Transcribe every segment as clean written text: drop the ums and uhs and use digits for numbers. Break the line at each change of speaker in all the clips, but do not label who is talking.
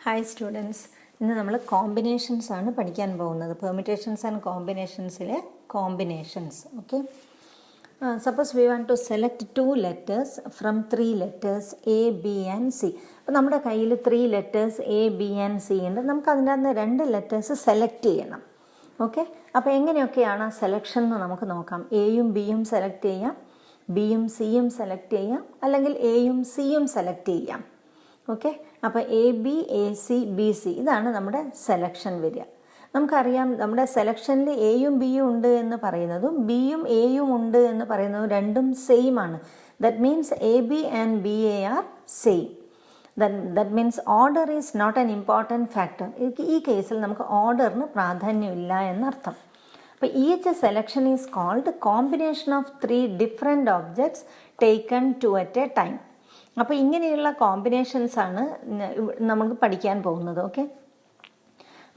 Hi students, ഇന്ന് നമ്മൾ combinations ആണ് പഠിക്കാൻ പോകുന്നത്. പെർമിറ്റേഷൻസ് ആൻഡ് കോമ്പിനേഷൻസിലെ combinations. Okay, suppose we want to select 2 letters from 3 letters A, B and C. അപ്പോൾ നമ്മുടെ കയ്യിൽ 3 letters A, B and C ഉണ്ട്. നമുക്ക് അതിൻ്റെ അകത്ത് 2 letters സെലക്ട് ചെയ്യണം. ഓക്കെ, അപ്പോൾ എങ്ങനെയൊക്കെയാണ് സെലക്ഷൻ എന്ന് നമുക്ക് നോക്കാം. എയും ബിയും സെലക്ട് ചെയ്യാം, ബിയും സിയും സെലക്ട് ചെയ്യാം, അല്ലെങ്കിൽ എയും സിയും സെലക്ട് ചെയ്യാം. ഓക്കെ, അപ്പോൾ A B A C B C ഇതാണ് നമ്മുടെ സെലക്ഷൻ വരിക. നമുക്കറിയാം നമ്മുടെ സെലക്ഷനിൽ എയും ബിയും ഉണ്ട് എന്ന് പറയുന്നതും ബിയും എയും ഉണ്ട് എന്ന് പറയുന്നതും രണ്ടും സെയിം ആണ്. That means A B and B A are same. That means order is not an important factor. ഈ കേസിൽ നമുക്ക് ഓർഡറിന് പ്രാധാന്യമില്ല എന്നർത്ഥം. അപ്പോൾ each selection is called combination of 3 different objects taken 2 at a time. അപ്പോൾ ഇങ്ങനെയുള്ള കോമ്പിനേഷൻസാണ് നമുക്ക് പഠിക്കാൻ പോകുന്നത്. ഓക്കെ,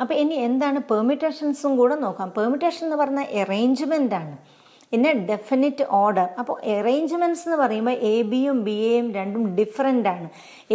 അപ്പോൾ ഇനി എന്താണ് പെർമിറ്റേഷൻസും കൂടെ നോക്കാം. പെർമിറ്റേഷൻ എന്ന് പറഞ്ഞാൽ അറേഞ്ച്മെൻ്റ് ആണ് ഇൻ എ ഡെഫിനിറ്റ് ഓർഡർ. അപ്പോൾ അറേഞ്ച്മെൻറ്റ്സ് എന്ന് പറയുമ്പോൾ എ ബിയും ബി എയും രണ്ടും ഡിഫറെൻ്റ് ആണ്.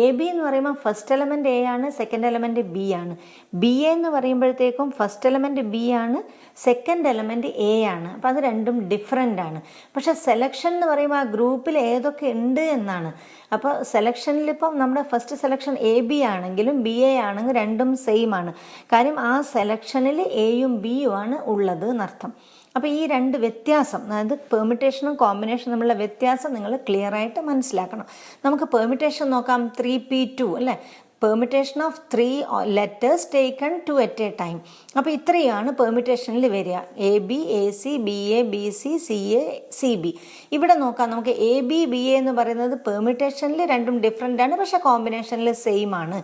എ ബി എന്ന് പറയുമ്പോൾ ഫസ്റ്റ് എലമെൻറ്റ് എ ആണ്, സെക്കൻഡ് എലമെൻറ്റ് ബി ആണ്. ബി എ എന്ന് പറയുമ്പോഴത്തേക്കും ഫസ്റ്റ് എലമെൻറ്റ് ബി ആണ്, സെക്കൻഡ് എലമെൻറ്റ് എ ആണ്. അപ്പോൾ അത് രണ്ടും ഡിഫറെൻ്റ് ആണ്. പക്ഷേ സെലക്ഷൻ എന്ന് പറയുമ്പോൾ ആ ഗ്രൂപ്പിൽ ഏതൊക്കെ ഉണ്ട് എന്നാണ്. അപ്പോൾ സെലക്ഷനിലിപ്പം നമ്മുടെ ഫസ്റ്റ് സെലക്ഷൻ എ ബി ആണെങ്കിലും ബി എ ആണെങ്കിൽ രണ്ടും സെയിം ആണ്. കാര്യം ആ സെലക്ഷനിൽ എയും ബിയും ആണ് ഉള്ളത് എന്നർത്ഥം. അപ്പോൾ ഈ രണ്ട് വ്യത്യാസം, അതായത് പെർമിറ്റേഷനും കോമ്പിനേഷനും തമ്മിലുള്ള വ്യത്യാസം നിങ്ങൾ ക്ലിയർ ആയിട്ട് മനസ്സിലാക്കണം. നമുക്ക് പെർമിറ്റേഷൻ നോക്കാം. 3p2 അല്ലേ, permutation of 3 letters taken 2 at a time. അപ്പോൾ ഇത്രയാണ് പെർമിറ്റേഷനിൽ വരിക. A B A C B A B C C A C B. ഇവിടെ നോക്കാം, നമുക്ക് എ ബി ബി എ എന്ന് പറയുന്നത് പെർമിറ്റേഷനിൽ രണ്ടും ഡിഫറെൻ്റ് ആണ്, പക്ഷേ കോമ്പിനേഷനിൽ സെയിം ആണ്.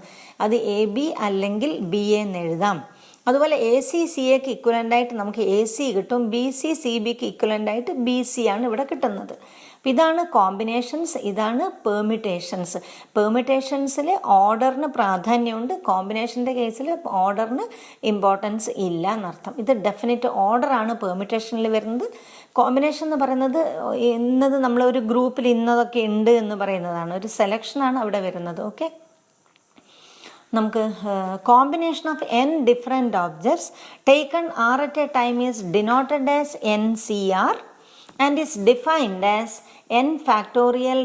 അത് എ ബി അല്ലെങ്കിൽ ബി എ എന്ന് എഴുതാം. അതുപോലെ എ സി സി എക്ക് ഇക്വലൻ്റായിട്ട് നമുക്ക് എ സി കിട്ടും, ബി സി സി ബിക്ക് ഇക്വലൻ്റായിട്ട് ബി സി ആണ് ഇവിടെ കിട്ടുന്നത്. അപ്പം ഇതാണ് കോമ്പിനേഷൻസ്, ഇതാണ് പെർമിറ്റേഷൻസ്. പെർമിറ്റേഷൻസിൽ ഓർഡറിന് പ്രാധാന്യമുണ്ട്, കോമ്പിനേഷൻ്റെ കേസിൽ ഓർഡറിന് ഇമ്പോർട്ടൻസ് ഇല്ല എന്നർത്ഥം. ഇത് ഡെഫിനിറ്റ് ഓർഡറാണ് പെർമിറ്റേഷനിൽ വരുന്നത്. കോമ്പിനേഷൻ എന്ന് പറയുന്നത് ഇന്നത് നമ്മളൊരു ഗ്രൂപ്പിൽ ഇന്നതൊക്കെ ഉണ്ട് എന്ന് പറയുന്നതാണ്, ഒരു സെലക്ഷനാണ് അവിടെ വരുന്നത്. ഓക്കെ, നമുക്ക് combination of n different objects taken r at a time is denoted as NCR and is defined as n factorial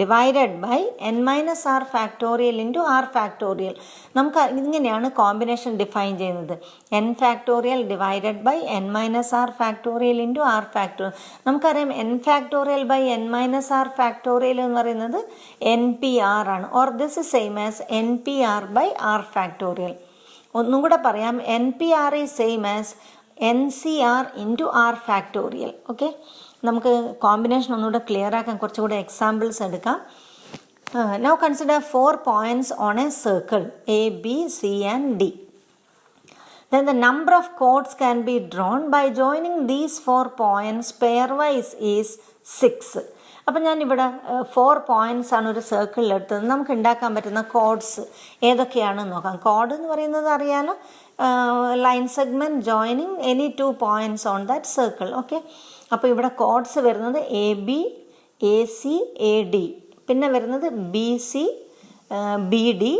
divided by n minus r factorial into r factorial. നമുക്ക് ഇങ്ങനെയാണ് കോമ്പിനേഷൻ ഡിഫൈൻ ചെയ്യുന്നത്. n factorial divided by n minus r factorial into r factorial. നമുക്കറിയാം n factorial by n minus r factorial എന്ന് പറയുന്നത് NPR ആണ്, or this is same as NPR by r factorial. ഒന്നും കൂടെ പറയാം, NPR is same as NCR into R factorial. Okay, നമുക്ക് combination ഒന്നുകൂടെ clear ആക്കാൻ കുറച്ചുകൂടെ എക്സാമ്പിൾസ് എടുക്കാം. Now consider 4 points on a circle A, B, C and D. Then the number of chords can be drawn by joining these 4 points pairwise is 6. അപ്പം ഞാനിവിടെ 4 points ആണ് ഒരു സർക്കിളിൽ എടുത്തത്. നമുക്ക് ഉണ്ടാക്കാൻ പറ്റുന്ന കോഡ്സ് ഏതൊക്കെയാണെന്ന് നോക്കാം. കോഡ് എന്ന് പറയുന്നത് അറിയാലോ, line segment joining any 2 points on that circle. Okay, അപ്പോൾ ഇവിടെ കോഡ്സ് വരുന്നത് A B A C A D, പിന്നെ വരുന്നത് ബി സി ബി ഡി,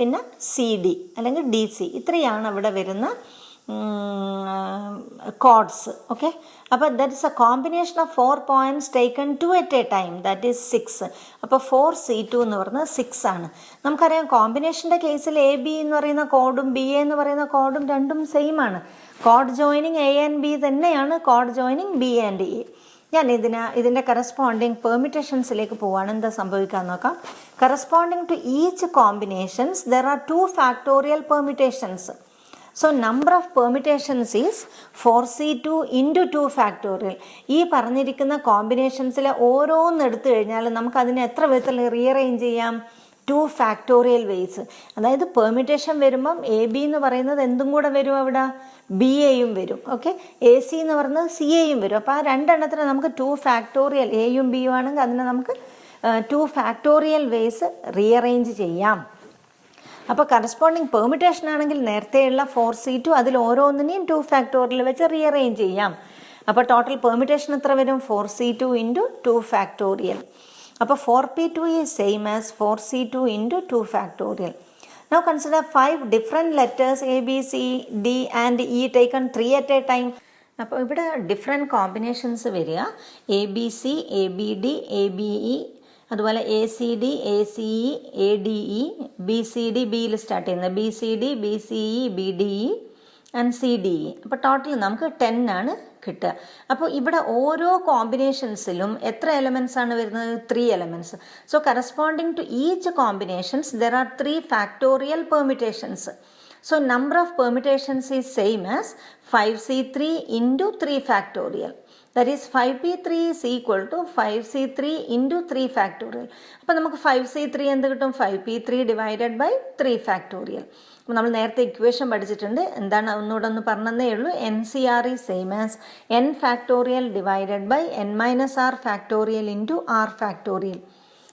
പിന്നെ സി ഡി അല്ലെങ്കിൽ ഡി സി. ഇത്രയാണ് ഇവിടെ വരുന്ന കോഡ്സ്. ഓക്കെ, അപ്പോൾ that is A combination of 4 points taken 2 at a time, that is 6. അപ്പോൾ 4C2 എന്ന് പറയുന്നത് 6 ആണ്. നമുക്കറിയാം കോമ്പിനേഷൻ്റെ കേസിൽ എ ബി എന്ന് പറയുന്ന കോഡും ബി എ എന്ന് പറയുന്ന കോഡും രണ്ടും സെയിം ആണ്. Code joining A and B തന്നെയാണ് code joining B and A. ഞാൻ ഇതിൻ്റെ കറസ്പോണ്ടിങ് പെർമിറ്റേഷൻസിലേക്ക് പോവാണ്. എന്താ സംഭവിക്കാൻ നോക്കാം. Corresponding to each combinations there are 2 factorial permutations. So number of permutations is 4C2 into 2 factorial. ഈ പറഞ്ഞിരിക്കുന്ന കോമ്പിനേഷൻസിലെ ഓരോന്നെടുത്തു കഴിഞ്ഞാൽ നമുക്കതിനെ എത്ര വിധത്തിൽ റീഅറേഞ്ച് ചെയ്യാം? 2 factorial ways. അതായത് പെർമിറ്റേഷൻ വരുമ്പം എ ബി എന്ന് പറയുന്നത് എന്തും കൂടെ വരും, അവിടെ ബി എയും വരും. ഓക്കെ, എ സി എന്ന് പറയുന്നത് സി എയും വരും. അപ്പോൾ ആ രണ്ടെണ്ണത്തിന് നമുക്ക് 2 factorial എയും ബിയും ആണെങ്കിൽ അതിനെ നമുക്ക് 2 factorial ways റീഅറേഞ്ച് ചെയ്യാം. അപ്പോൾ കറസ്പോണ്ടിങ് പെർമിറ്റേഷൻ ആണെങ്കിൽ നേരത്തെയുള്ള 4C2 അതിൽ ഓരോന്നിനെയും 2 factorial വെച്ച് റീഅറേഞ്ച് ചെയ്യാം. അപ്പോൾ ടോട്ടൽ പെർമിറ്റേഷൻ എത്ര വരും? 4C2 into 2 factorial. അപ്പോൾ 4p2 is same as 4c2 into 2 factorial. Now consider 5 different letters A, B, C, D and E taken 3 at a time. അപ്പോൾ ഇവിടെ ഡിഫറെൻറ്റ് കോമ്പിനേഷൻസ് വരിക ABC, ABD, ABE, അതുപോലെ ACD, ACE, ADE, BCD, ബിയിൽ start ചെയ്യുന്നത് BCD, BCE, BDE and CDE. അപ്പോൾ total നമുക്ക് 10 ആണ് കിട്ടുക. അപ്പോൾ ഇവിടെ ഓരോ കോമ്പിനേഷൻസിലും എത്ര എലമെൻറ്റ്സ് ആണ് വരുന്നത്? 3 elements. So corresponding to each combinations there are 3 factorial permutations. So number of permutations is same as 5C3 into 3 factorial. That is 5P3 is equal to 5C3 into 3 factorial. അപ്പോൾ നമുക്ക് 5C3 എന്ത് കിട്ടും? 5P3 divided by 3 factorial. അപ്പോൾ നമ്മൾ നേരത്തെ equation പഠിച്ചിട്ടുണ്ട്. എന്താണ് ഒന്നുകൂടെ ഒന്ന് പറഞ്ഞതേ ഉള്ളൂ. NCR is same as n factorial divided by n minus r factorial into r factorial.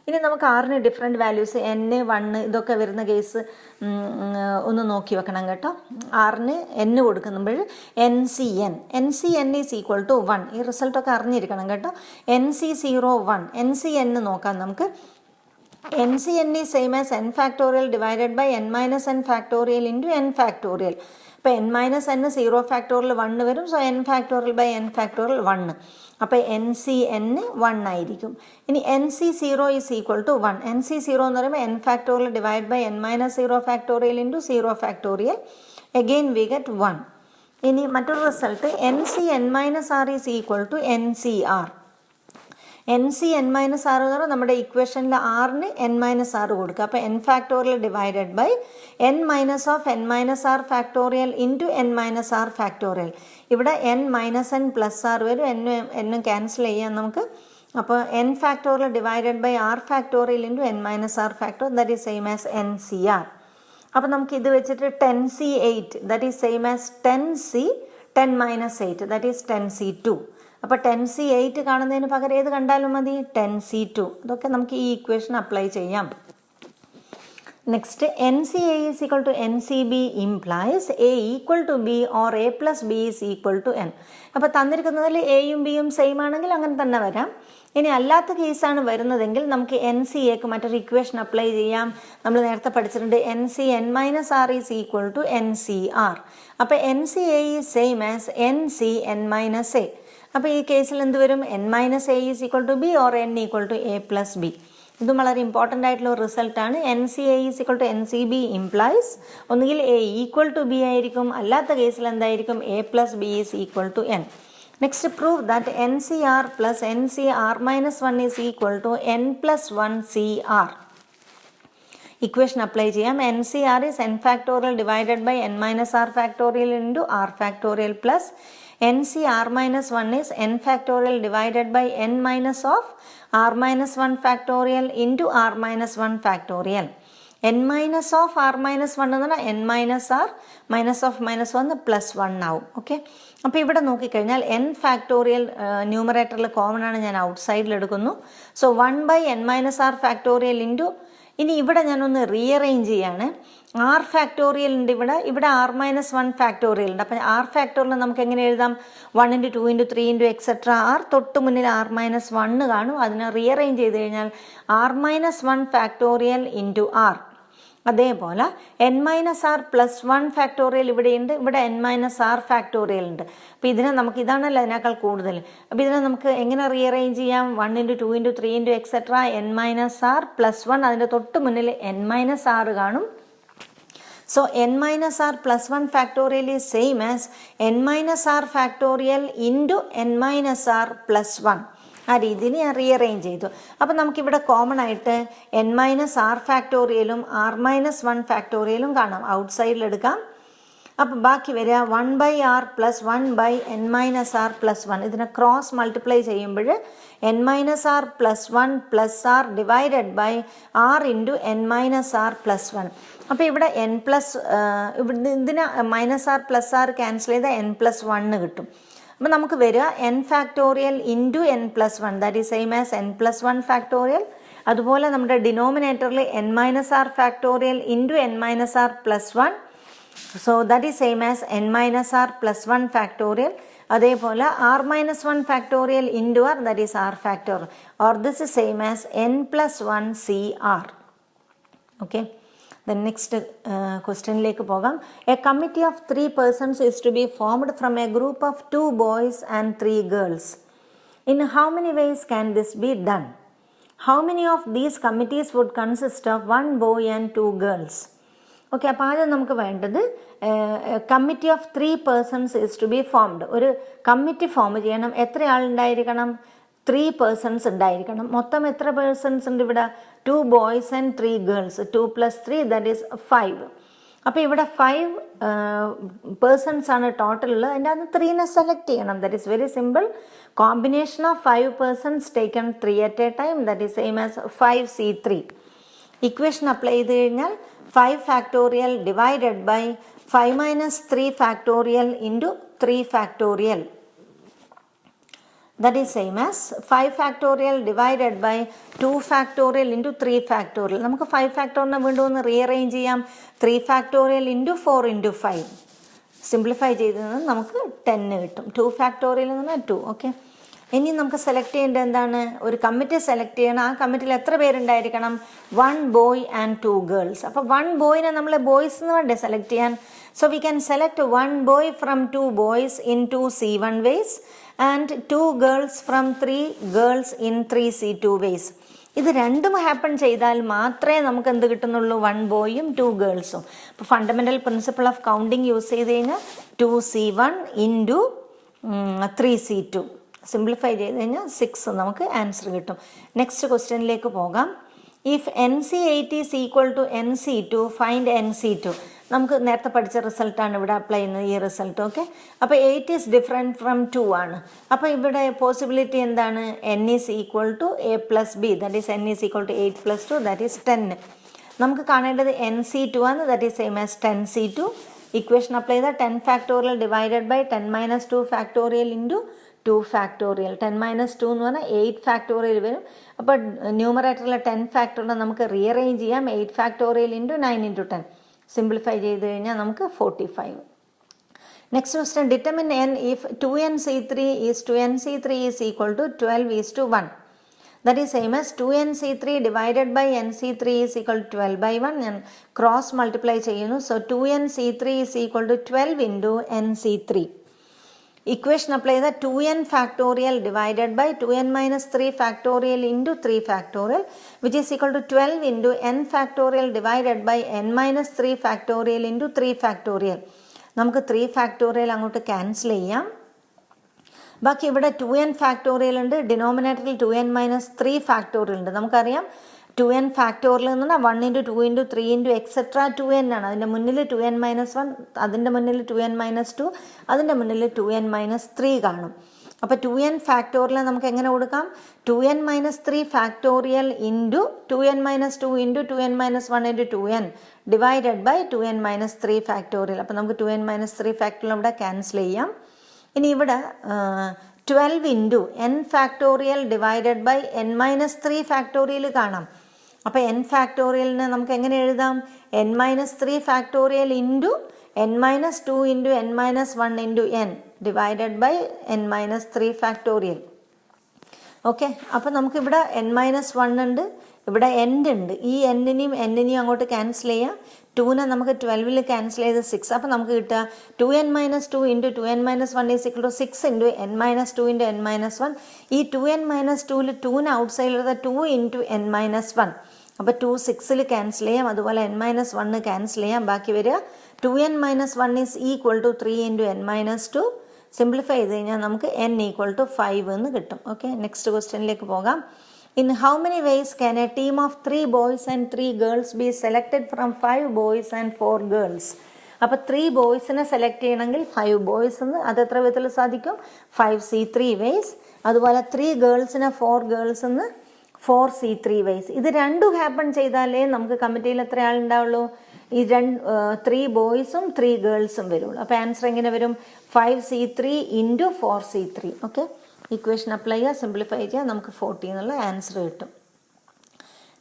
ഇനി നമുക്ക് ആറിന് ഡിഫറെൻറ്റ് വാല്യൂസ് n, 1 ഇതൊക്കെ വരുന്ന കേസ് ഒന്ന് നോക്കി വെക്കണം കേട്ടോ. ആറിന് n കൊടുക്കുമ്പോൾ NCN ഈസ് ഈക്വൽ ടു 1. ഈ റിസൾട്ടൊക്കെ അറിഞ്ഞിരിക്കണം കേട്ടോ. NC01 NCN നോക്കാം നമുക്ക്. NCN is same as n factorial divided by n minus n factorial into n factorial. അപ്പോൾ n മൈനസ് n 0 ഫാക്ടോറിയൽ 1 വരും. So n factorial by n factorial 1. അപ്പോൾ NCN 1 ആയിരിക്കും. ഇനി NC0 is equal to 1. NC0 എന്ന് പറയുമ്പോൾ n factorial divide by n minus 0 factorial into 0 factorial. Again we get 1. ഇനി മറ്റൊരു result NCN minus r is equal to NCR. NCN minus R എന്ന് പറഞ്ഞാൽ നമ്മുടെ ഇക്വേഷനിൽ ആറിന് n മൈനസ് ആർ കൊടുക്കുക. അപ്പോൾ n factorial divided by n minus of n minus R factorial into n minus R factorial. ഇവിടെ n minus n plus R വരും. എന്നും ക്യാൻസൽ ചെയ്യാം നമുക്ക്. അപ്പോൾ n factorial divided by r factorial into n minus R factorial that is same as NCR. അപ്പോൾ നമുക്ക് ഇത് വെച്ചിട്ട് 10C8 that is same as 10C 10 minus 8 that is 10C2. അപ്പോൾ 10C8 കാണുന്നതിന് പകരം ഏത് കണ്ടാലും മതി? 10C2. ഇതൊക്കെ നമുക്ക് ഈ ഇക്വേഷൻ അപ്ലൈ ചെയ്യാം. Next NCA is equal to NCB implies A equal to B or A plus B is equal to N. അപ്പോൾ തന്നിരിക്കുന്നതിൽ എയും ബിയും സെയിം ആണെങ്കിൽ അങ്ങനെ തന്നെ വരാം. ഇനി അല്ലാത്ത കേസാണ് വരുന്നതെങ്കിൽ നമുക്ക് NCAക്ക് മറ്റൊരു ഇക്വേഷൻ അപ്ലൈ ചെയ്യാം. നമ്മൾ നേരത്തെ പഠിച്ചിട്ടുണ്ട് NCN minus r is equal to NCR. അപ്പോൾ NCA is same as NCN minus a. അപ്പോൾ ഈ കേസിൽ എന്ത് വരും? n minus a is equal to b or n equal to a plus b. ഇതും വളരെ ഇമ്പോർട്ടൻ്റ് ആയിട്ടുള്ള റിസൾട്ടാണ്. NCA is equal to NCB implies ഒന്നുകിൽ എ ഈക്വൽ ടു ബി ആയിരിക്കും, അല്ലാത്ത കേസിൽ എന്തായിരിക്കും? A plus b is equal to n. Next prove that NCR plus NCR minus 1 is equal to n plus 1 CR. Equation apply ചെയ്യാം. NCR is n factorial divided by n minus R factorial into r factorial plus NCR minus 1 is n factorial divided by n minus of r minus 1 factorial into r minus 1 factorial. n minus of r minus 1 എന്ന് പറഞ്ഞാൽ n minus r minus of minus 1 plus 1 ആവും. Okay, അപ്പോൾ ഇവിടെ നോക്കിക്കഴിഞ്ഞാൽ n factorial ന്യൂമറേറ്ററിൽ common ആണ്, ഞാൻ out സൈഡിൽ എടുക്കുന്നു. So 1 by n minus r factorial into, ഇനി ഇവിടെ ഞാനൊന്ന് റീഅറേഞ്ച് ചെയ്യാണ്. ആർ ഫാക്ടോറിയൽ ഉണ്ട് ഇവിടെ ആർ മൈനസ് 1 ഫാക്ടോറിയൽ ഉണ്ട്. അപ്പം ആർ ഫാക്ടോറിയൽ നമുക്ക് എങ്ങനെ എഴുതാം? 1 into 2 into 3 into etcetera are. തൊട്ട് മുന്നിൽ ആർ മൈനസ് 1 കാണും. അതിനെ റീഅറേഞ്ച് ചെയ്ത് കഴിഞ്ഞാൽ r minus 1 factorial into r. അതേപോലെ n minus r plus 1 factorial ഇവിടെയുണ്ട്, ഇവിടെ n മൈനസ് ആർ ഫാക്ടോറിയൽ ഉണ്ട്. അപ്പോൾ ഇതിനെ നമുക്ക് ഇതാണല്ലോ അതിനേക്കാൾ കൂടുതൽ. അപ്പോൾ ഇതിനെ നമുക്ക് എങ്ങനെ റീഅറേഞ്ച് ചെയ്യാം? 1 into 2 into 3 into etcetera n minus r plus 1, അതിൻ്റെ തൊട്ട് മുന്നിൽ n മൈനസ് ആർ കാണും. So n minus r plus 1 factorial is same as n minus r factorial into n minus r plus 1. ആ രീതിയിൽ ഞാൻ റീഅറേഞ്ച് ചെയ്തു. അപ്പം നമുക്കിവിടെ കോമൺ ആയിട്ട് n മൈനസ് ആർ ഫാക്ടോറിയലും ആർ മൈനസ് 1 ഫാക്ടോറിയലും കാണാം. ഔട്ട് സൈഡിൽ എടുക്കാം. അപ്പം ബാക്കി വരിക 1 by r plus 1 by n minus r plus 1. ഇതിനെ ക്രോസ് മൾട്ടിപ്ലൈ ചെയ്യുമ്പോൾ n minus r plus 1 plus r divided by r into n minus r plus 1. അപ്പോൾ ഇവിടെ n പ്ലസ് ഇതിന് minus r plus r cancel ചെയ്താൽ n plus 1 കിട്ടും. അപ്പോൾ നമുക്ക് വരിക n factorial into n plus 1 that is same as n plus 1 factorial. അതുപോലെ നമ്മുടെ ഡിനോമിനേറ്ററിൽ n minus R factorial into n minus r plus 1. So that is same as n minus r plus 1 factorial. അതേപോലെ r minus 1 factorial into r that is r factorial, or this is same as n plus 1 CR. Okay, then next ക്വസ്റ്റ്യനിലേക്ക് പോകാം. A committee of 3 persons is to be formed from a group of 2 boys and 3 girls. In how many ways can this be done? How many of these committees would consist of 1 boy and 2 girls? Okay, അപ്പോൾ ആദ്യം നമുക്ക് വേണ്ടത് committee of 3 persons is to be formed. ഒരു committee form ചെയ്യണം. എത്ര ആളുണ്ടായിരിക്കണം? 3 persons ഉണ്ടായിരിക്കണം. മൊത്തം എത്ര പേഴ്സൺസ് ഉണ്ട് ഇവിടെ? 2 boys and 3 girls. 2 + 3 that is 5. അപ്പോൾ ഇവിടെ 5 persons ആണ് ടോട്ടൽ ഉള്ളത്. അതിൻ്റെ അകത്ത് 3നെ സെലക്ട് ചെയ്യണം. That is very simple. Combination of 5 persons taken 3 at a time, that is same as 5C3. Equation apply ചെയ്ത് കഴിഞ്ഞാൽ 5 factorial divided by 5 minus 3 factorial into 3 factorial. That is same as 5 factorial divided by 2 factorial into 3 factorial. നമുക്ക് 5 factorial വീണ്ടും ഒന്ന് rearrange ചെയ്യാം. 3 factorial into 4 into 5. Simplify ചെയ്തത് നമുക്ക് 10 കിട്ടും. 2 factorial എന്ന് പറഞ്ഞാൽ 2. ഓക്കെ, ഇനി നമുക്ക് സെലക്ട് ചെയ്യേണ്ടത് എന്താണ്? ഒരു കമ്മിറ്റി സെലക്ട് ചെയ്യണം. ആ കമ്മിറ്റിയിൽ എത്ര പേരുണ്ടായിരിക്കണം? 1 boy and 2 girls. അപ്പോൾ 1 boyനെ നമ്മൾ ബോയ്സ് എന്ന് വേണ്ടേ സെലക്ട് ചെയ്യാൻ? So we can select 1 boy from 2 boys in 2C1 ways and 2 girls from 3 girls in 3C2 ways. ഇത് രണ്ടും ഹാപ്പൺ ചെയ്താൽ മാത്രമേ നമുക്ക് എന്ത് കിട്ടുന്നുള്ളൂ? 1 boyയും 2 girlsഉം. അപ്പോൾ fundamental principle of counting use ചെയ്ത് കഴിഞ്ഞാൽ 2C1 into 3C2 സിംപ്ലിഫൈ ചെയ്ത് കഴിഞ്ഞാൽ 6 നമുക്ക് ആൻസർ കിട്ടും. നെക്സ്റ്റ് ക്വസ്റ്റ്യനിലേക്ക് പോകാം. If NC8 is equal to NC2 find NC2. നമുക്ക് നേരത്തെ പഠിച്ച റിസൾട്ടാണ് ഇവിടെ അപ്ലൈ ചെയ്യുന്നത്, ഈ റിസൾട്ട്. ഓക്കെ, അപ്പോൾ 8 ഈസ് ഡിഫറെൻറ്റ് ഫ്രം 2 ആണ്. അപ്പോൾ ഇവിടെ പോസിബിലിറ്റി എന്താണ്? N is equal to A + B, that is N is equal to 8 + 2, that is 10. നമുക്ക് കാണേണ്ടത് NC2 ആണ്, that is same as 10C2. Equation apply ചെയ്താൽ 10 factorial divided by 10 minus 2 factorial into 2 factorial. 10 minus 2 എന്ന് പറഞ്ഞാൽ 8 factorial വരും. അപ്പോൾ ന്യൂമറേറ്ററിലെ 10 factorial നമുക്ക് rearrange ചെയ്യാം. 8 factorial into 9 into 10 സിംപ്ലിഫൈ ചെയ്ത് കഴിഞ്ഞാൽ നമുക്ക് 45. Next question, determine n if 2NC3 is 2NC3 is equal to 12:1. That is same as 2NC3 divided by NC3 is equal to 12/1. ഞാൻ ക്രോസ് മൾട്ടിപ്ലൈ ചെയ്യുന്നു. So 2NC3 is equal to 12 into NC3. Equation apply ചെയ്താൽ 2n factorial divided by 2n minus 3 factorial into 3 factorial which is equal to 12 into n factorial divided by n minus 3 factorial into 3 factorial. നമുക്ക് 3 factorial അങ്ങോട്ട് cancel ചെയ്യാം. ബാക്കി ഇവിടെ 2n factorial ഉണ്ട്. ഡിനോമിനേറ്ററിൽ 2n minus 3 factorial ഉണ്ട്. നമുക്കറിയാം 2n factorial എന്ന് പറഞ്ഞാൽ 1 into 2 into 3 into etc 2n ആണ്. അതിൻ്റെ മുന്നിൽ 2n minus 1, അതിൻ്റെ മുന്നിൽ 2n minus 2, അതിൻ്റെ മുന്നിൽ 2n minus 3 കാണും. അപ്പോൾ 2n factorial നമുക്ക് എങ്ങനെ കൊടുക്കാം? 2n minus 3 factorial into 2n minus 2 into 2n minus 1 into 2n divided by 2n minus 3 factorial. അപ്പോൾ നമുക്ക് 2n minus 3 factorial ഇവിടെ ക്യാൻസൽ ചെയ്യാം. ഇനി ഇവിടെ 12 into n factorial divided by n minus 3 factorial കാണാം. അപ്പോൾ n factorialനെ നമുക്ക് എങ്ങനെ എഴുതാം? n minus 3 factorial into n minus 2 into n minus 1 into n divided by n minus 3 factorial. Okay, അപ്പോൾ നമുക്കിവിടെ n minus 1 ഉണ്ട്, ഇവിടെ n ഉണ്ട്. ഈ n-നെയും അങ്ങോട്ട് ക്യാൻസൽ ചെയ്യാം. 2നെ നമുക്ക് 12ൽ ക്യാൻസൽ ചെയ്ത് 6. അപ്പോൾ നമുക്ക് കിട്ടുക 2n minus 2 into 2n minus 1 is equal to 6 into n minus 2 into n minus 1. ഈ 2n minus 2ൽ 2ന് ഔട്ട്സൈഡിൽ 2 into n minus 1. അപ്പോൾ 2 6ൽ ക്യാൻസൽ ചെയ്യാം. അതുപോലെ n minus 1 ക്യാൻസൽ ചെയ്യാം. ബാക്കി വരിക 2n minus 1 is equal to 3 into n minus 2. Simplify ചെയ്ത് കഴിഞ്ഞാൽ നമുക്ക് n equal to 5 എന്ന് കിട്ടും. ഓക്കെ, നെക്സ്റ്റ് ക്വസ്റ്റ്യനിലേക്ക് പോകാം. In how many ways can a team of 3 boys and 3 girls be selected from 5 boys and 4 girls? അപ്പോൾ 3 ബോയ്സിനെ select ചെയ്യണമെങ്കിൽ 5 boys എന്ന് അത് എത്ര വിധത്തിൽ സാധിക്കും? 5C3 ways. അതുപോലെ 3 ഗേൾസിനെ 4 ഗേൾസ് എന്ന് 4C3 ways. ഇത് രണ്ടും ഹാപ്പൺ ചെയ്താലേ നമുക്ക് കമ്മിറ്റിയിൽ എത്ര ആളുണ്ടാവുള്ളൂ? ഈ 3 ബോയ്സും 3 ഗേൾസും വരുള്ളൂ. അപ്പോൾ ആൻസർ എങ്ങനെ വരും? 5C3 into 4C3. Okay, equation apply ചെയ്യുക, സിംപ്ലിഫൈ ചെയ്യുക, നമുക്ക് 40 എന്നുള്ള ആൻസർ കിട്ടും.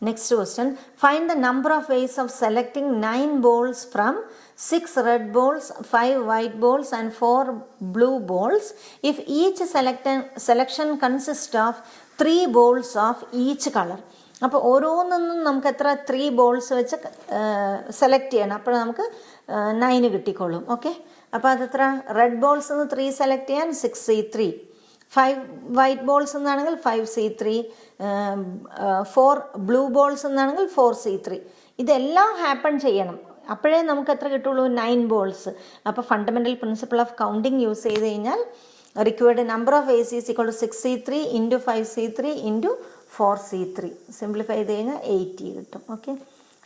Next question, find the number of ways of selecting 9 balls from 6 red balls, 5 white balls and 4 blue balls if each selection consist of 3 balls of each colour. അപ്പോൾ ഓരോന്നൊന്നും നമുക്ക് എത്ര 3 balls വെച്ച് select ചെയ്യണം, അപ്പോൾ നമുക്ക് 9 കിട്ടിക്കോളും. ഓക്കെ, അപ്പോൾ അതെത്ര റെഡ് ബോൾസ് നിന്ന് 3 സെലക്ട് ചെയ്യാൻ 6C3, 5 വൈറ്റ് ബോൾസ് എന്നാണെങ്കിൽ 5C3, 4 ബ്ലൂ ബോൾസ് എന്നാണെങ്കിൽ 4C3. ഇതെല്ലാം ഹാപ്പൺ ചെയ്യണം, അപ്പോഴേ നമുക്ക് എത്ര കിട്ടുള്ളൂ 9 ബോൾസ്. അപ്പോൾ fundamental principle of counting use ചെയ്ത് കഴിഞ്ഞാൽ required number of aces is equal to 6C3 into 5C3 into 4C3. Simplify ചെയ്ത് കഴിഞ്ഞാൽ 80 കിട്ടും. Okay,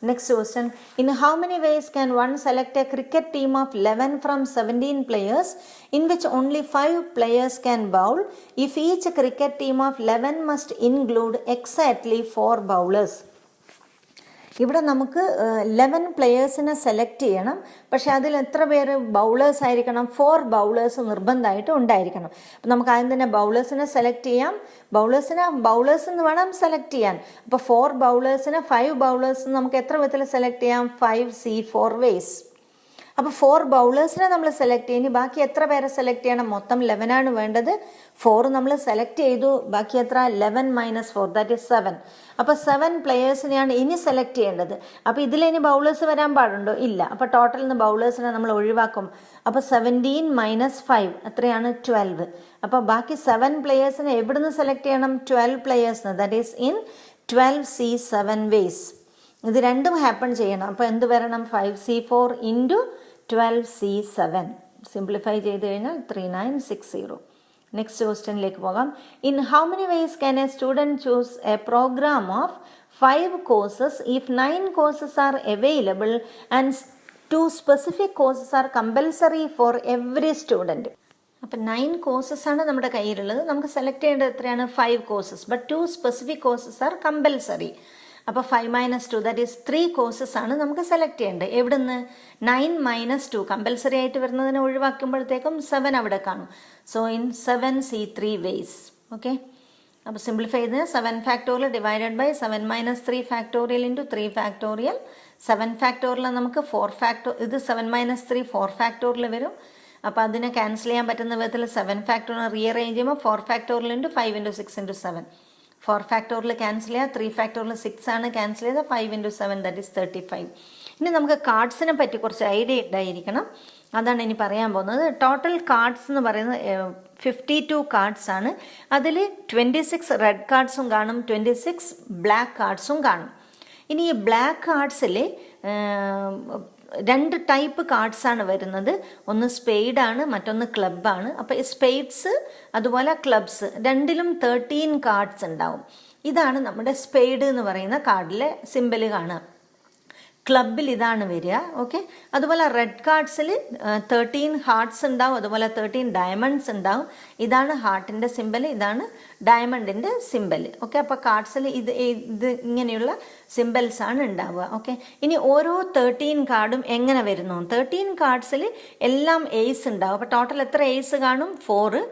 next question. In how many ways can one select a cricket team of 11 from 17 players in which only 5 players can bowl if each cricket team of 11 must include exactly 4 bowlers? ഇവിടെ നമുക്ക് 11 പ്ലെയേഴ്സിനെ select ചെയ്യണം, പക്ഷെ അതിൽ എത്ര പേര് bowlers ആയിരിക്കണം? 4 bowlers നിർബന്ധമായിട്ട് ഉണ്ടായിരിക്കണം. അപ്പം നമുക്ക് ആദ്യം തന്നെ ബൗളേഴ്സിനെ സെലക്ട് ചെയ്യാം. ബൗളേഴ്സ് എന്ന് വേണം സെലക്ട് ചെയ്യാൻ. അപ്പോൾ 4 ബൗളേഴ്സിനെ 5 ബൗളേഴ്സ് നമുക്ക് എത്ര വിധത്തിൽ സെലക്ട് ചെയ്യാം? 5C4 ways. അപ്പോൾ 4 ബൗളേഴ്സിനെ നമ്മൾ സെലക്ട് ചെയ്യും. ബാക്കി എത്ര പേരെ സെലക്ട് ചെയ്യണം? മൊത്തം 11 ആണ് വേണ്ടത്. 4 നമ്മൾ സെലക്ട് ചെയ്തു, ബാക്കി എത്ര? 11 - 4 ദാറ്റ് ഈസ് 7. അപ്പോൾ 7 പ്ലെയേഴ്സിനെയാണ് ഇനി സെലക്ട് ചെയ്യേണ്ടത്. അപ്പോൾ ഇതിലിനി ബൗളേഴ്സ് വരാൻ പാടുണ്ടോ? ഇല്ല. അപ്പോൾ ടോട്ടൽ നിന്ന് ബൗളേഴ്സിനെ നമ്മൾ ഒഴിവാക്കും. അപ്പോൾ 17 - 5 എത്രയാണ്? 12. അപ്പോൾ ബാക്കി 7 പ്ലെയേഴ്സിനെ എവിടുന്ന് സെലക്ട് ചെയ്യണം? 12 പ്ലെയേഴ്സിന്, that is in 12C7 ways. ഇത് രണ്ടും ഹാപ്പൺ ചെയ്യണം. അപ്പോൾ എന്ത് വരണം? 5C4 into 12C7. സിംപ്ലിഫൈ ചെയ്ത് കഴിഞ്ഞാൽ 3960. നെക്സ്റ്റ് ക്വസ്റ്റ്യനിലേക്ക് പോകാം. In how many ways can a student choose a programme of 5 courses if 9 courses are available and 2 specific courses are compulsory for every student? അപ്പം 9 കോഴ്സസ് ആണ് നമ്മുടെ കയ്യിലുള്ളത്. നമുക്ക് സെലക്ട് ചെയ്യേണ്ടത് എത്രയാണ്? 5 courses, but 2 specific courses are compulsory. അപ്പോൾ 5 - 2 that is 3 courses ആണ് നമുക്ക് സെലക്ട് ചെയ്യേണ്ടത്. എവിടുന്ന്? 9 - 2 കമ്പൽസറി ആയിട്ട് വരുന്നതിനെ ഒഴിവാക്കുമ്പോഴത്തേക്കും 7 അവിടെ കാണും. So in 7C3 ways. Okay, അപ്പോൾ സിംപ്ലിഫൈ ചെയ്ത് 7 factorial divided by 7 - 3 factorial into 3 factorial. 7 factorial നമുക്ക് 4 ഇത് 7 - 3 4 ഫാക്ടോറിയൽ വരും. അപ്പോൾ അതിനെ ക്യാൻസൽ ചെയ്യാൻ പറ്റുന്ന വിധത്തിൽ 7 ഫാക്ടോറിയൽ റീഅറേഞ്ച് ചെയ്യുമ്പോൾ 4 factorial into 5 into 6 into 7. 4 factorial cancel ചെയ്യുക, 3 ഫാക്ടോറിയൽ 6 ആണ് ക്യാൻസൽ ചെയ്ത് 5 ഇൻറ്റു 7 ദാറ്റ് ഈസ് 35. ഇനി നമുക്ക് കാർഡ്സിനെ പറ്റി കുറച്ച് ഐഡിയ ഉണ്ടായിരിക്കണം. അതാണ് ഇനി പറയാൻ പോകുന്നത്. ടോട്ടൽ കാർഡ്സ് എന്ന് പറയുന്നത് 52 കാർഡ്സ് ആണ്. അതിൽ 26 റെഡ് കാർഡ്സും കാണും, 26 ബ്ലാക്ക് കാർഡ്സും കാണും. ഇനി ഈ ബ്ലാക്ക് കാർഡ്സിൽ 2 ടൈപ്പ് കാർഡ്സാണ് വരുന്നത്. ഒന്ന് സ്പെയ്ഡാണ്, മറ്റൊന്ന് ക്ലബ്ബാണ്. അപ്പോൾ ഈ സ്പെയ്ഡ്സ് അതുപോലെ ക്ലബ്സ് രണ്ടിലും 13 കാർഡ്സ് ഉണ്ടാവും. ഇതാണ് നമ്മുടെ സ്പെയ്ഡ് എന്ന് പറയുന്ന കാർഡിലെ സിമ്പല് കാണുക. ക്ലബിൽ ഇതാണ് വരിക. ഓക്കെ, അതുപോലെ റെഡ് കാർഡ്സിൽ 13 ഹാർട്ട്സ് ഉണ്ടാവും, അതുപോലെ 13 ഡയമണ്ട്സ് ഉണ്ടാവും. ഇതാണ് ഹാർട്ടിൻ്റെ സിമ്പൽ, ഇതാണ് ഡയമണ്ടിൻ്റെ സിമ്പൽ. ഓക്കെ, അപ്പോൾ കാർഡ്സിൽ ഇത് ഇങ്ങനെയുള്ള സിമ്പൽസ് ആണ് ഉണ്ടാവുക. ഓക്കെ, ഇനി ഓരോ 13 കാർഡും എങ്ങനെ വരുന്നു? 13 കാർഡ്സിൽ എല്ലാം എയ്സ് ഉണ്ടാവും. അപ്പോൾ ടോട്ടൽ എത്ര എയ്സ് കാണും? 4.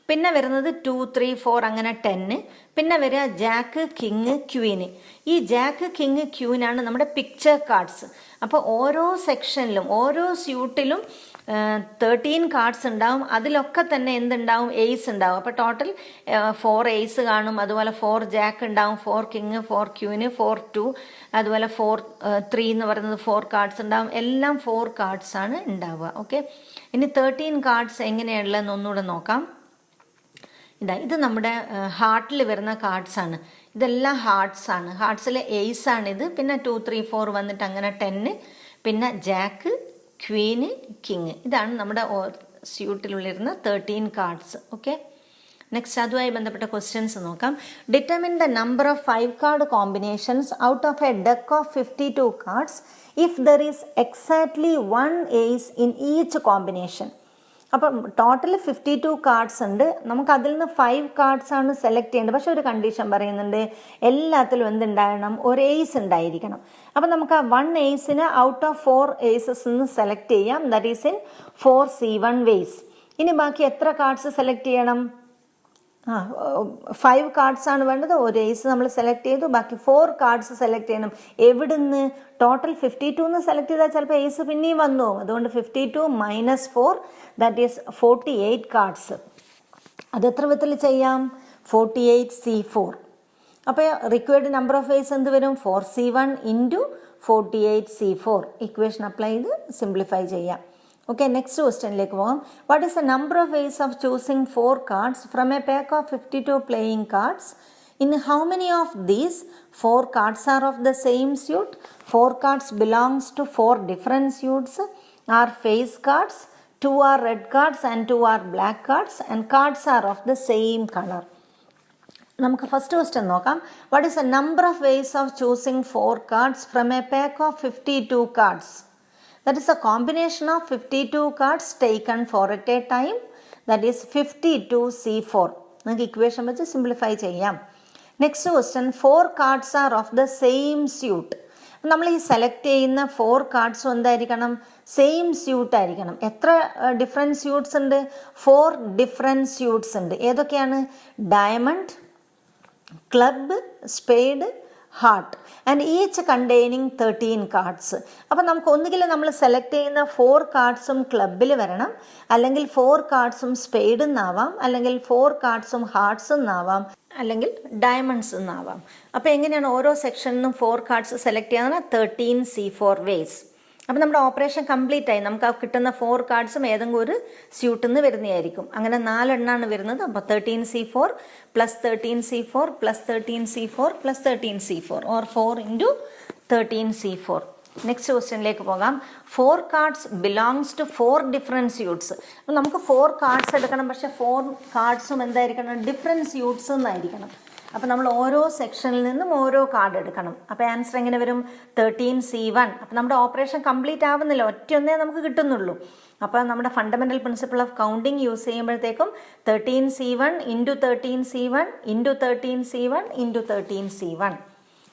പിന്നെ വരുന്നത് 2, 3, 4 അങ്ങനെ 10. പിന്നെ വരിക ജാക്ക്, കിങ്, ക്വീന്. ഈ ജാക്ക്, കിങ്, ക്വീനാണ് നമ്മുടെ പിക്ചർ കാർഡ്സ്. അപ്പോൾ ഓരോ സെക്ഷനിലും ഓരോ സ്യൂട്ടിലും 13 കാർഡ്സ് ഉണ്ടാവും. അതിലൊക്കെ തന്നെ എന്തുണ്ടാവും? എയ്സ് ഉണ്ടാവും. അപ്പോൾ ടോട്ടൽ 4 എയ്സ് കാണും. അതുപോലെ 4 ജാക്ക് ഉണ്ടാവും, 4 കിങ്, 4 ക്വീന്, 4 2, അതുപോലെ 4 3 എന്ന് പറയുന്നത് 4 കാർഡ്സ് ഉണ്ടാവും. എല്ലാം 4 കാർഡ്സ് ആണ് ഉണ്ടാവുക. ഓക്കെ, ഇനി 13 കാർഡ്സ് എങ്ങനെയുള്ളതെന്ന് ഒന്നുകൂടെ നോക്കാം. ഇത് നമ്മുടെ ഹാർട്ടിൽ വരുന്ന കാർഡ്സാണ്. ഇതെല്ലാം ഹാർട്ട്സാണ്. ഹാർട്ട്സിൽ എയ്സ് ആണിത്. പിന്നെ 2, 3, 4 വന്നിട്ട് അങ്ങനെ 10. പിന്നെ ജാക്ക്, ക്വീന്, കിങ്. ഇതാണ് നമ്മുടെ സ്യൂട്ടിലുള്ളിരുന്ന 13 കാർഡ്സ്. ഓക്കെ, നെക്സ്റ്റ് അതുമായി ബന്ധപ്പെട്ട ക്വസ്റ്റ്യൻസ് നോക്കാം. Determine the number of 5 card combinations out of A deck of 52 cards if there is exactly 1 ace in each combination. അപ്പം ടോട്ടൽ 52 കാർഡ്സ് ഉണ്ട്. നമുക്ക് അതിൽ നിന്ന് 5 കാർഡ്സ് ആണ് സെലക്ട് ചെയ്യേണ്ടത്. പക്ഷെ ഒരു കണ്ടീഷൻ പറയുന്നുണ്ട്, എല്ലാത്തിലും എന്തുണ്ടാകണം? ഒരു എയ്സ് ഉണ്ടായിരിക്കണം. അപ്പം നമുക്ക് ആ 1 എയ്സിന് ഔട്ട് ഓഫ് 4 എയ്സസ് നിന്ന് സെലക്ട് ചെയ്യാം. That is in 4C1 ways. ഇനി ബാക്കി എത്ര കാർഡ്സ് സെലക്ട് ചെയ്യണം? 5 കാർഡ്സ് ആണ് വേണ്ടത്. ഒരു എയ്സ് നമ്മൾ സെലക്ട് ചെയ്തു, ബാക്കി 4 കാർഡ്സ് സെലക്ട് ചെയ്യണം. എവിടുന്ന്? ടോട്ടൽ 52 സെലക്ട് ചെയ്താൽ ചിലപ്പോൾ എയ്സ് പിന്നെയും വന്നു. അതുകൊണ്ട് 52 - 4 ദാറ്റ് ഈസ് 48 കാർഡ്സ്. അതെത്ര വിധത്തിൽ ചെയ്യാം? 48C4. അപ്പോൾ റിക്വയർഡ് നമ്പർ ഓഫ് വേസ് എന്ത് വരും? 4C1 into 48C4. Equation apply ചെയ്ത് സിംപ്ലിഫൈ ചെയ്യാം. ഓക്കെ, നെക്സ്റ്റ് ക്വസ്റ്റ്യനിലേക്ക് പോകാം. What is the number of ways of choosing 4 cards from a pack of 52 playing cards? In how many of these 4 cards are of the same suit? 4 cards belongs to 4 different suits, are face cards, 2 are red cards and 2 are black cards, and cards are of the same color. നമുക്ക് first question നോക്കാം. What is the number of ways of choosing 4 cards from a pack of 52 cards? That is a combination of 52 cards taken 4 at a time. That is 52C4. നമുക്ക് equation വെച്ച് simplify ചെയ്യാം. Next question, 4 cards are of the same suit. നമ്മൾ ഈ select ചെയ്യുന്ന 4 cards എന്തായിരിക്കണം? Same suit ആയിരിക്കണം. എത്ര different suites ഉണ്ട്? 4 ഡിഫറെൻറ്റ് സ്യൂട്ട്സ് ഉണ്ട്. ഏതൊക്കെയാണ്? Diamond, club, spade, heart, and each containing 13 cards. അപ്പം നമുക്ക് ഒന്നുകിൽ നമ്മൾ സെലക്ട് ചെയ്യുന്ന 4 cardsഉം ക്ലബിൽ വരണം, അല്ലെങ്കിൽ 4 cardsഉം സ്പേഡ് എന്നാവാം, അല്ലെങ്കിൽ 4 cardsഉം ഹാർട്ട്സ് എന്നാവാം, അല്ലെങ്കിൽ ഡയമണ്ട്സ് എന്നാവാം. അപ്പോൾ എങ്ങനെയാണ് ഓരോ സെക്ഷനിലും 4 cards സെലക്ട് ചെയ്യാൻ? 13C4 vase. അപ്പോൾ നമ്മുടെ ഓപ്പറേഷൻ കംപ്ലീറ്റ് ആയി. നമുക്ക് ആ കിട്ടുന്ന 4 cardsഉം ഏതെങ്കിലും ഒരു സ്യൂട്ടിൽ നിന്ന് വരുന്നതായിരിക്കും. അങ്ങനെ 4 എണ്ണമാണ് വരുന്നത്. അപ്പോൾ 13C4 plus 13C4 plus 13C4 plus 13C4 or 4 into 13C4. Next ക്വസ്റ്റ്യനിലേക്ക് പോകാം. 4 cards belongs to 4 different suits. അപ്പം നമുക്ക് 4 cards എടുക്കണം, പക്ഷേ 4 cardsഉം എന്തായിരിക്കണം? ഡിഫറെൻറ്റ് സ്യൂട്ട്സ് എന്നായിരിക്കണം. അപ്പോൾ നമ്മൾ ഓരോ സെക്ഷനിൽ നിന്നും ഓരോ കാർഡ് എടുക്കണം. അപ്പോൾ ആൻസർ എങ്ങനെ വരും? 13C1. അപ്പോൾ നമ്മുടെ ഓപ്പറേഷൻ കംപ്ലീറ്റ് ആവുന്നില്ല, ഒറ്റയൊന്നേ നമുക്ക് കിട്ടുന്നുള്ളൂ. അപ്പോൾ നമ്മുടെ fundamental principle of counting use ചെയ്യുമ്പോഴത്തേക്കും 13C1 into 13C1 into 13C1 into 13C1.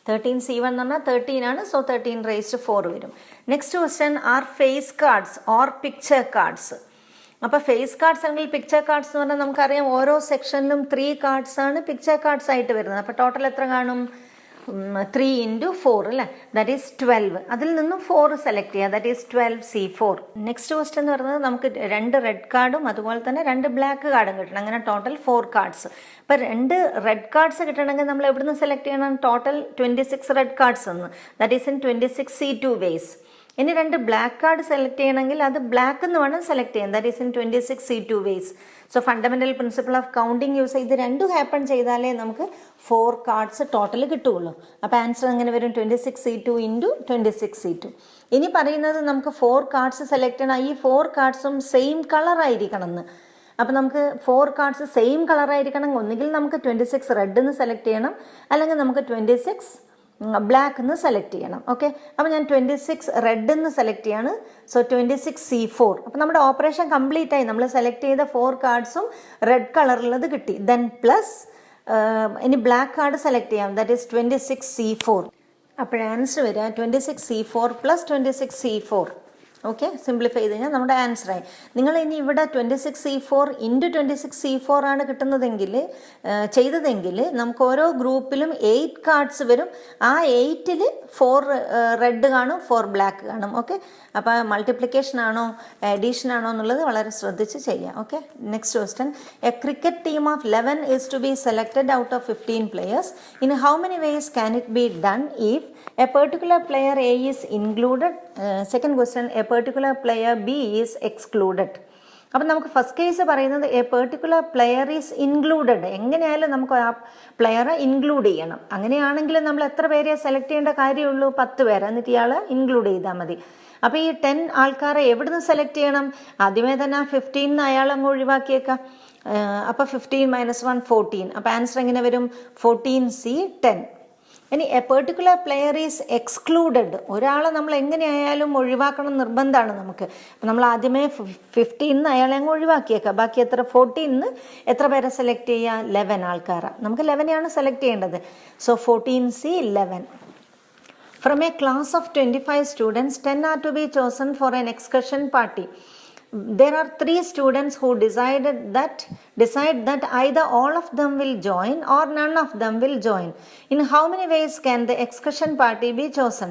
13C1 എന്ന് പറഞ്ഞാൽ 13 ആണ്. സോ 13⁴ വരും. Next question, are face cards or picture cards? അപ്പോൾ ഫേസ് കാർഡ്സ് അല്ലെങ്കിൽ പിക്ചർ കാർഡ്സ് എന്ന് പറഞ്ഞാൽ നമുക്കറിയാം ഓരോ സെക്ഷനിലും 3 cards ആണ് പിക്ചർ കാർഡ്സ് ആയിട്ട് വരുന്നത്. അപ്പോൾ ടോട്ടൽ എത്ര കാണും? 3 ഇൻറ്റു 4 അല്ലേ? That is 12. അതിൽ നിന്നും 4 സെലക്ട് ചെയ്യുക. That is 12C4. Next question എന്ന് പറയുന്നത് നമുക്ക് 2 റെഡ് കാർഡും അതുപോലെ തന്നെ 2 ബ്ലാക്ക് കാർഡും കിട്ടണം. അങ്ങനെ ടോട്ടൽ 4 cards. അപ്പോൾ 2 റെഡ് കാർഡ്സ് കിട്ടണമെങ്കിൽ നമ്മൾ എവിടെ നിന്ന് സെലക്ട് ചെയ്യണം? ടോട്ടൽ 26 റെഡ് കാർഡ്സ് എന്ന്. That is in 26C2 ways. ഇനി 2 ബ്ലാക്ക് കാർഡ് സെലക്ട് ചെയ്യണമെങ്കിൽ അത് ബ്ലാക്ക് എന്ന് വേണം സെലക്ട് ചെയ്യാൻ. That is in 26C2 ways. So fundamental principle of counting use ചെയ്ത് ഇത് രണ്ടും ഹാപ്പൺ ചെയ്താലേ നമുക്ക് 4 cards ടോട്ടൽ കിട്ടുകയുള്ളൂ. അപ്പോൾ ആൻസർ എങ്ങനെ വരും? 26C2 into 26C2. ഇനി പറയുന്നത് നമുക്ക് 4 cards സെലക്ട് ചെയ്യണം. ഈ 4 cardsഉം സെയിം കളർ ആയിരിക്കണം എന്ന്. അപ്പോൾ നമുക്ക് 4 cards സെയിം കളർ ആയിരിക്കണം. ഒന്നുകിൽ നമുക്ക് 26 റെഡ് എന്ന് സെലക്ട് ചെയ്യണം, അല്ലെങ്കിൽ നമുക്ക് 26 ബ്ലാക്ക് എന്ന് സെലക്ട് ചെയ്യണം. ഓക്കെ, അപ്പോൾ ഞാൻ 26 റെഡ് എന്ന് സെലക്ട് ചെയ്യാണ്. So 26C4. അപ്പോൾ നമ്മുടെ ഓപ്പറേഷൻ കംപ്ലീറ്റ് ആയി. നമ്മൾ സെലക്ട് ചെയ്ത 4 cardsഉം റെഡ് കളറുള്ളത് കിട്ടി. ദെൻ പ്ലസ് ഇനി ബ്ലാക്ക് കാർഡ് സെലക്ട് ചെയ്യാം. That is 26C4. അപ്പോൾ ആൻസർ വരിക 26C4 plus 26C4. Okay, simplify ചെയ്ത് കഴിഞ്ഞാൽ നമ്മുടെ ആൻസറായി. നിങ്ങൾ ഇനി ഇവിടെ 26C4 ഇൻറ്റു 26C4 ആണ് കിട്ടുന്നതെങ്കിൽ ചെയ്തതെങ്കിൽ നമുക്ക് ഓരോ ഗ്രൂപ്പിലും 8 cards വരും. ആ 8ൽ 4 റെഡ് കാണും, 4 ബ്ലാക്ക് കാണും. ഓക്കെ, അപ്പോൾ മൾട്ടിപ്ലിക്കേഷൻ ആണോ അഡീഷൻ ആണോ എന്നുള്ളത് വളരെ ശ്രദ്ധിച്ച് ചെയ്യാം. Okay, next question, a cricket team of 11 is to be selected out of 15 players. In how many ways can it be done if a particular player a is included? Second question, a particular player b is excluded. അപ്പം നമുക്ക് first case പറയുന്നത് a particular player is included. എങ്ങനെയായാലും നമുക്ക് ആ പ്ലെയറെ include ചെയ്യണം. അങ്ങനെയാണെങ്കിൽ നമ്മൾ എത്ര പേരെ സെലക്ട് ചെയ്യേണ്ട കാര്യമുള്ളൂ? 10 പേരെ. എന്നിട്ട് ഇയാളെ ഇൻക്ലൂഡ് ചെയ്താൽ മതി. അപ്പോൾ ഈ 10 ആൾക്കാരെ എവിടെ നിന്ന് സെലക്ട് ചെയ്യണം? ആദ്യമേ തന്നെ 15 അയാളങ്ങ് ഒഴിവാക്കിയേക്കാം. അപ്പോൾ 15 - 1 14. അപ്പോൾ ആൻസർ എങ്ങനെ വരും? 14C10. ഇനി A particular player is excluded. ഒരാളെ നമ്മൾ എങ്ങനെയായാലും ഒഴിവാക്കണം നിർബന്ധമാണ് നമുക്ക്. അപ്പം നമ്മൾ ആദ്യമേ 15 അയാളെ അങ്ങ് ഒഴിവാക്കിയേക്കാം. ബാക്കി എത്ര? 14 എത്ര പേരെ സെലക്ട് ചെയ്യുക? 11 ആൾക്കാരാണ്. നമുക്ക് 11 സെലക്ട് ചെയ്യേണ്ടത്. So 14C11. From a class of 25 students, 10 are to be chosen for an excursion party. There are 3 students who decide that either all of them will join or none of them will join. In how many ways can the excursion party be chosen?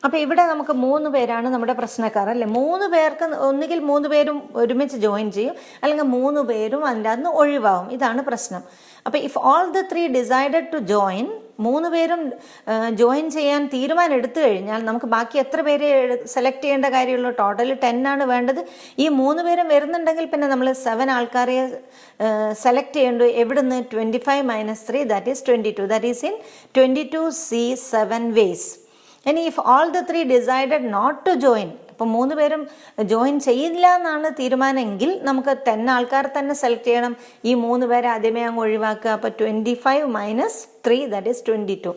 അപ്പോൾ ഇവിടെ നമുക്ക് 3 പേരാണ് നമ്മുടെ പ്രശ്നക്കാർ അല്ലേ? 3 പേർക്ക് ഒന്നുകിൽ 3 പേരും ഒരുമിച്ച് ജോയിൻ ചെയ്യും, അല്ലെങ്കിൽ 3 പേരും അതിൻ്റെ അകത്ത് ഒഴിവാകും. ഇതാണ് പ്രശ്നം. അപ്പോൾ if all the 3 decided to join 3 പേരും ജോയിൻ ചെയ്യാൻ തീരുമാനം എടുത്തു കഴിഞ്ഞാൽ നമുക്ക് ബാക്കി എത്ര പേരെ സെലക്ട് ചെയ്യേണ്ട കാര്യമുള്ളൂ? ടോട്ടൽ 10 ആണ് വേണ്ടത്. ഈ 3 പേരും വരുന്നുണ്ടെങ്കിൽ പിന്നെ നമ്മൾ 7 ആൾക്കാരെ സെലക്ട് ചെയ്യേണ്ടു. എവിടുന്ന്? 25 - 3 that is 22. That is in 22C 7 ways. ഇനി if all the 3 decided not to join, ഇപ്പം 3 പേരും ജോയിൻ ചെയ്യില്ല എന്നാണ് തീരുമാനമെങ്കിൽ നമുക്ക് 10 ആൾക്കാർ തന്നെ സെലക്ട് ചെയ്യണം. ഈ 3 പേരെ ആദ്യമേ അങ്ങ് ഒഴിവാക്കുക. അപ്പോൾ 25 - 3 ദാറ്റ് ഈസ് 22.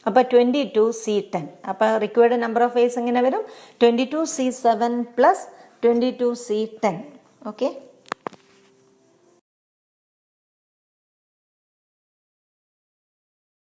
അപ്പോൾ 22C 10. അപ്പോൾ റിക്വയർഡ് നമ്പർ ഓഫ് വേസ് എങ്ങനെ വരും? 22C 7 + 22C 10. ഓക്കെ.